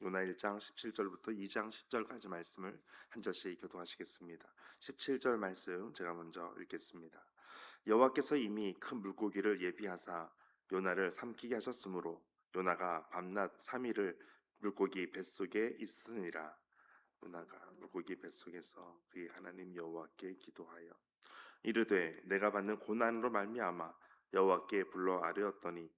요나 1장 17절부터 2장 10절까지 말씀을 한 절씩 교도하시겠습니다. 17절 말씀 제가 먼저 읽겠습니다. 여호와께서 이미 큰 물고기를 예비하사 요나를 삼키게 하셨으므로 요나가 밤낮 3일을 물고기 뱃속에 있으니라. 요나가 물고기 뱃속에서 그의 하나님 여호와께 기도하여 이르되 내가 받는 고난으로 말미암아 여호와께 불러 아뢰었더니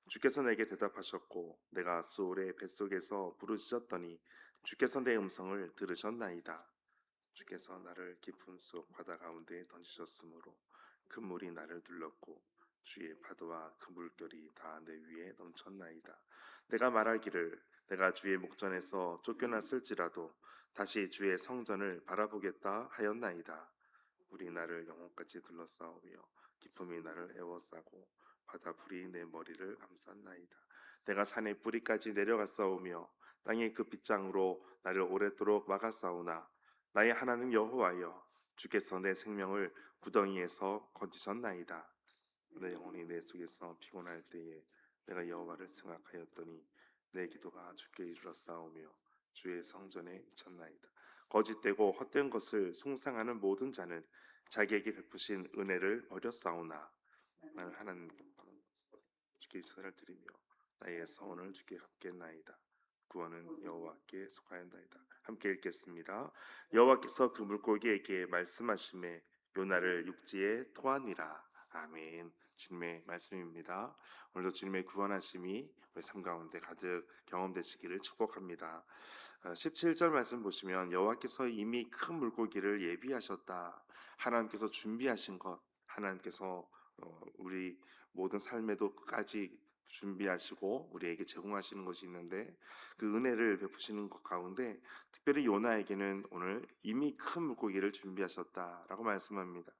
주께서 내게 대답하셨고 내가 수올의 뱃속에서 부르짖었더니 주께서 내 음성을 들으셨나이다. 주께서 나를 깊은 속 바다 가운데에 던지셨으므로 큰 물이 나를 둘렀고 주의 파도와 그 물결이 다 내 위에 넘쳤나이다. 내가 말하기를 내가 주의 목전에서 쫓겨났을지라도 다시 주의 성전을 바라보겠다 하였나이다. 물이 나를 영혼까지 둘러싸우며 기품이 나를 에워싸고 바다 불이 내 머리를 감쌌나이다. 내가 산의 뿌리까지 내려갔사오며 땅의 그 빗장으로 나를 오랫도록 막았사오나 나의 하나님 여호와여 주께서 내 생명을 구덩이에서 건지셨나이다. 내 영혼이 내 속에서 피곤할 때에 내가 여호와를 생각하였더니 내 기도가 주께 이르렀사오며 주의 성전에 미쳤나이다. 거짓되고 헛된 것을 숭상하는 모든 자는 자기에게 베푸신 은혜를 버렸사오나 나는 하나님 주께 isra를 드리며 나의 서원을 주께 갚겠나이다. 구원은 여호와께 속하였나이다. 함께 읽겠습니다. 여호와께서 그 물고기에게 말씀하시매 요나를 육지에 토하니라. 아멘. 주님의 말씀입니다. 오늘도 주님의 구원하심이 우리 삶 가운데 가득 경험되시기를 축복합니다. 17절 말씀 보시면 여호와께서 이미 큰 물고기를 예비하셨다. 하나님께서 준비하신 것, 하나님께서 우리 모든 삶에도 끝까지 준비하시고 우리에게 제공하시는 것이 있는데 그 은혜를 베푸시는 것 가운데 특별히 요나에게는 오늘 이미 큰 물고기를 준비하셨다라고 말씀합니다.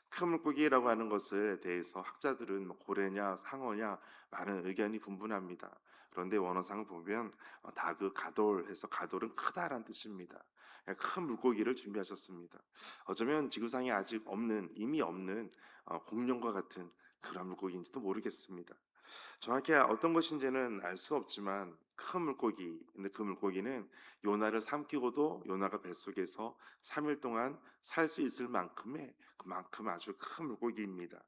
큰 물고기라고 하는 것에 대해서 학자들은 고래냐 상어냐 많은 의견이 분분합니다. 그런데 원어상을 보면 다그 가돌 해서 가돌은 크다라는 뜻입니다. 큰 물고기를 준비하셨습니다. 어쩌면 지구상에 아직 없는 이미 없는 공룡과 같은 그런 물고기인지도 모르겠습니다. 정확히 어떤 것인지는 알 수 없지만 큰 물고기, 근데 그 물고기는 요나를 삼키고도 요나가 뱃속에서 3일 동안 살 수 있을 만큼의 그만큼 아주 큰 물고기입니다.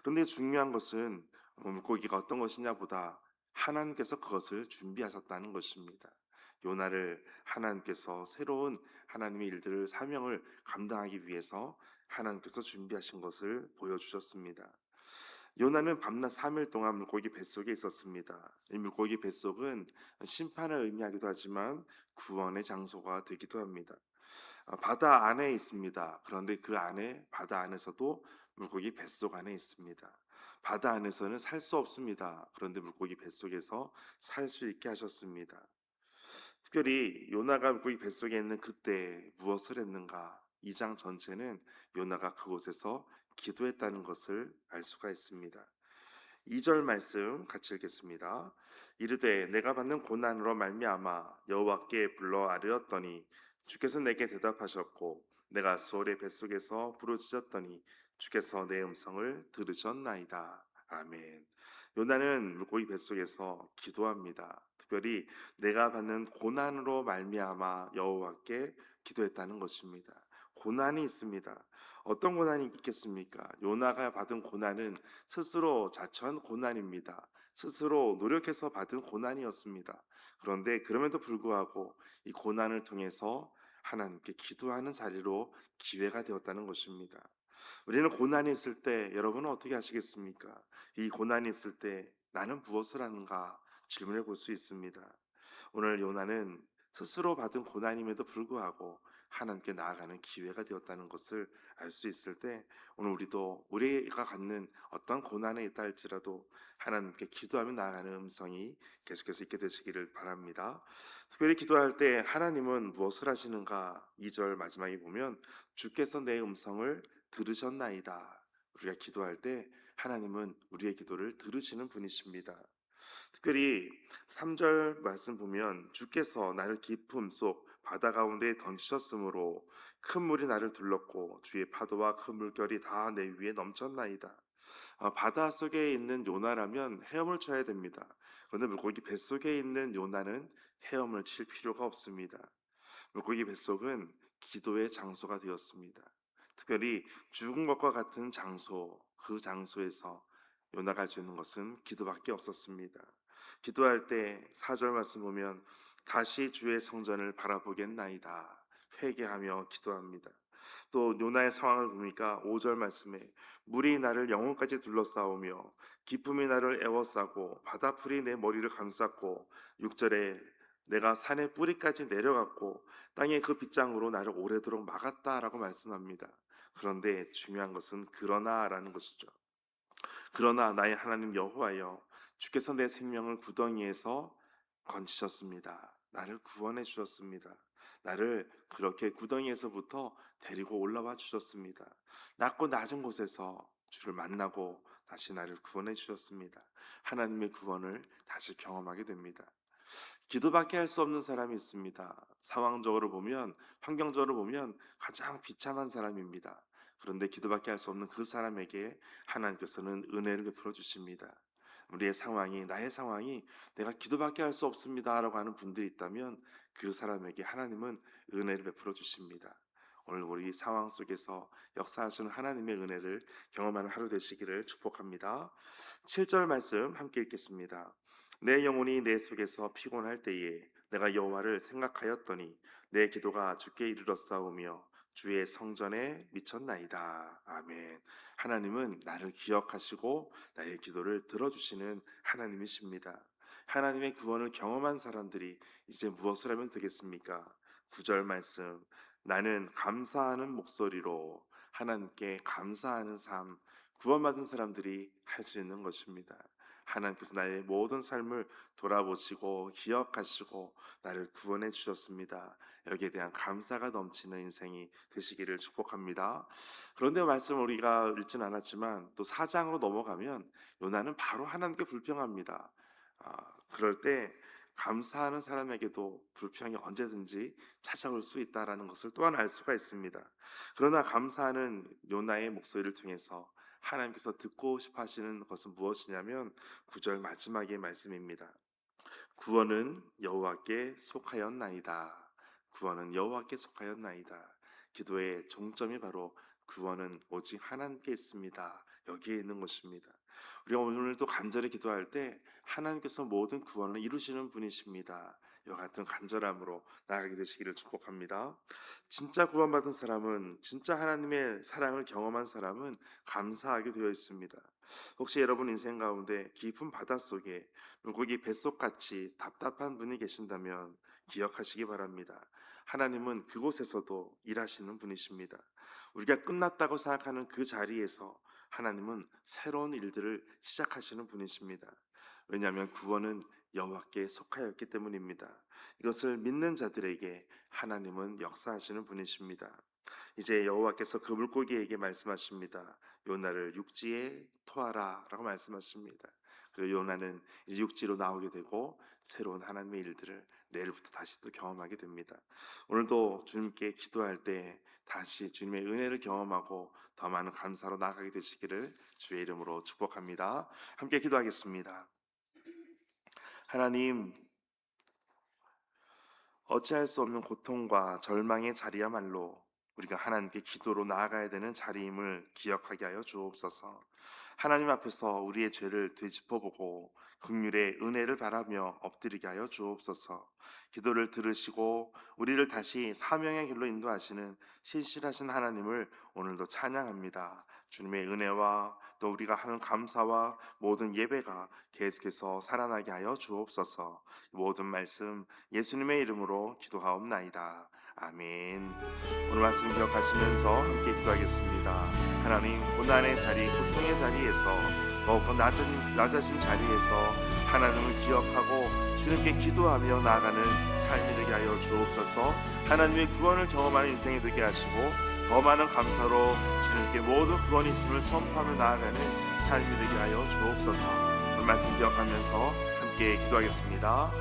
그런데 중요한 것은 물고기가 어떤 것이냐 보다 하나님께서 그것을 준비하셨다는 것입니다. 요나를 하나님께서 새로운 하나님의 일들을 사명을 감당하기 위해서 하나님께서 준비하신 것을 보여주셨습니다. 요나는 밤낮 3일 동안 물고기 뱃속에 있었습니다. 이 물고기 뱃속은 심판을 의미하기도 하지만 구원의 장소가 되기도 합니다. 바다 안에 있습니다. 그런데 그 안에 바다 안에서도 물고기 뱃속 안에 있습니다. 바다 안에서는 살 수 없습니다. 그런데 물고기 뱃속에서 살 수 있게 하셨습니다. 특별히 요나가 물고기 뱃속에 있는 그때 무엇을 했는가? 2장 전체는 요나가 그곳에서 기도했다는 것을 알 수가 있습니다. 2절 말씀 같이 읽겠습니다. 이르되 내가 받는 고난으로 말미암아 여호와께 불러 아뢰었더니 주께서 내게 대답하셨고 내가 수월의 뱃속에서 부르짖었더니 주께서 내 음성을 들으셨나이다. 아멘. 요나는 물고기 뱃속에서 기도합니다. 특별히 내가 받는 고난으로 말미암아 여호와께 기도했다는 것입니다. 고난이 있습니다. 어떤 고난이 있겠습니까? 요나가 받은 고난은 스스로 자처한 고난입니다. 스스로 노력해서 받은 고난이었습니다. 그런데 그럼에도 불구하고 이 고난을 통해서 하나님께 기도하는 자리로 기회가 되었다는 것입니다. 우리는 고난이 있을 때 여러분은 어떻게 하시겠습니까? 이 고난이 있을 때 나는 무엇을 하는가 질문해 볼 수 있습니다. 오늘 요나는 스스로 받은 고난임에도 불구하고 하나님께 나아가는 기회가 되었다는 것을 알 수 있을 때 오늘 우리도 우리가 갖는 어떤 고난에 있다 할지라도 하나님께 기도하며 나아가는 음성이 계속해서 있게 되시기를 바랍니다. 특별히 기도할 때 하나님은 무엇을 하시는가? 2절 마지막에 보면 주께서 내 음성을 들으셨나이다. 우리가 기도할 때 하나님은 우리의 기도를 들으시는 분이십니다. 특별히 3절 말씀 보면 주께서 나를 깊음 속 바다 가운데에 던지셨으므로 큰 물이 나를 둘렀고 주의 파도와 큰 물결이 다 내 위에 넘쳤나이다. 바다 속에 있는 요나라면 헤엄을 쳐야 됩니다. 그런데 물고기 뱃속에 있는 요나는 헤엄을 칠 필요가 없습니다. 물고기 뱃속은 기도의 장소가 되었습니다. 특별히 죽은 것과 같은 장소, 그 장소에서 요나가 할 수 있는 것은 기도밖에 없었습니다. 기도할 때 4절 말씀 보면 다시 주의 성전을 바라보겠나이다 회개하며 기도합니다. 또 요나의 상황을 보니까 5절 말씀에 물이 나를 영혼까지 둘러싸오며 기쁨이 나를 에워싸고 바다풀이 내 머리를 감쌌고 6절에 내가 산의 뿌리까지 내려갔고 땅의 그 빗장으로 나를 오래도록 막았다라고 말씀합니다. 그런데 중요한 것은 그러나라는 것이죠. 그러나 나의 하나님 여호와여, 주께서 내 생명을 구덩이에서 건지셨습니다. 나를 구원해 주셨습니다. 나를 그렇게 구덩이에서부터 데리고 올라와 주셨습니다. 낮고 낮은 곳에서 주를 만나고 다시 나를 구원해 주셨습니다. 하나님의 구원을 다시 경험하게 됩니다. 기도밖에 할 수 없는 사람이 있습니다. 상황적으로 보면, 환경적으로 보면 가장 비참한 사람입니다. 그런데 기도밖에 할 수 없는 그 사람에게 하나님께서는 은혜를 베풀어 주십니다. 우리의 상황이, 나의 상황이 내가 기도밖에 할 수 없습니다 라고 하는 분들이 있다면 그 사람에게 하나님은 은혜를 베풀어 주십니다. 오늘 우리 상황 속에서 역사하시는 하나님의 은혜를 경험하는 하루 되시기를 축복합니다. 7절 말씀 함께 읽겠습니다. 내 영혼이 내 속에서 피곤할 때에 내가 여호와를 생각하였더니 내 기도가 주께 이르렀사오며 주의 성전에 미쳤나이다. 아멘. 하나님은 나를 기억하시고 나의 기도를 들어주시는 하나님이십니다. 하나님의 구원을 경험한 사람들이 이제 무엇을 하면 되겠습니까? 9절 말씀, 나는 감사하는 목소리로 하나님께 감사하는 삶, 구원받은 사람들이 할 수 있는 것입니다. 하나님께서 나의 모든 삶을 돌아보시고 기억하시고 나를 구원해 주셨습니다. 여기에 대한 감사가 넘치는 인생이 되시기를 축복합니다. 그런데 말씀을 우리가 읽지는 않았지만 또 4장으로 넘어가면 요나는 바로 하나님께 불평합니다. 그럴 때 감사하는 사람에게도 불평이 언제든지 찾아올 수 있다는 것을 또한 알 수가 있습니다. 그러나 감사하는 요나의 목소리를 통해서 하나님께서 듣고 싶어 하시는 것은 무엇이냐면 9절 마지막의 말씀입니다. 구원은 여호와께 속하였나이다. 구원은 여호와께 속하였나이다. 기도의 종점이 바로 구원은 오직 하나님께 있습니다. 여기에 있는 것입니다. 우리가 오늘도 간절히 기도할 때 하나님께서 모든 구원을 이루시는 분이십니다. 이와 같은 간절함으로 나아가게 되시기를 축복합니다. 진짜 구원받은 사람은, 진짜 하나님의 사랑을 경험한 사람은 감사하게 되어 있습니다. 혹시 여러분 인생 가운데 깊은 바닷속에 물고기 뱃속같이 답답한 분이 계신다면 기억하시기 바랍니다. 하나님은 그곳에서도 일하시는 분이십니다. 우리가 끝났다고 생각하는 그 자리에서 하나님은 새로운 일들을 시작하시는 분이십니다. 왜냐하면 구원은 여호와께 속하였기 때문입니다. 이것을 믿는 자들에게 하나님은 역사하시는 분이십니다. 이제 여호와께서 그 물고기에게 말씀하십니다. 요나를 육지에 토하라 라고 말씀하십니다. 그리고 요나는 이제 육지로 나오게 되고 새로운 하나님의 일들을 내일부터 다시 또 경험하게 됩니다. 오늘도 주님께 기도할 때 다시 주님의 은혜를 경험하고 더 많은 감사로 나아가게 되시기를 주의 이름으로 축복합니다. 함께 기도하겠습니다. 하나님, 어찌할 수 없는 고통과 절망의 자리야말로 우리가 하나님께 기도로 나아가야 되는 자리임을 기억하게 하여 주옵소서. 하나님 앞에서 우리의 죄를 되짚어보고 긍휼의 은혜를 바라며 엎드리게 하여 주옵소서. 기도를 들으시고 우리를 다시 사명의 길로 인도하시는 신실하신 하나님을 오늘도 찬양합니다. 주님의 은혜와 또 우리가 하는 감사와 모든 예배가 계속해서 살아나게 하여 주옵소서. 모든 말씀 예수님의 이름으로 기도하옵나이다. 아멘. 오늘 말씀 기억하시면서 함께 기도하겠습니다. 하나님, 고난의 자리, 고통의 자리에서 더욱더 낮아진 자리에서 하나님을 기억하고 주님께 기도하며 나아가는 삶이 되게 하여 주옵소서. 하나님의 구원을 경험하는 인생이 되게 하시고 더 많은 감사로 주님께 모든 구원이 있음을 선포하며 나아가는 삶이 되게 하여 주옵소서. 오늘 말씀 기억하면서 함께 기도하겠습니다.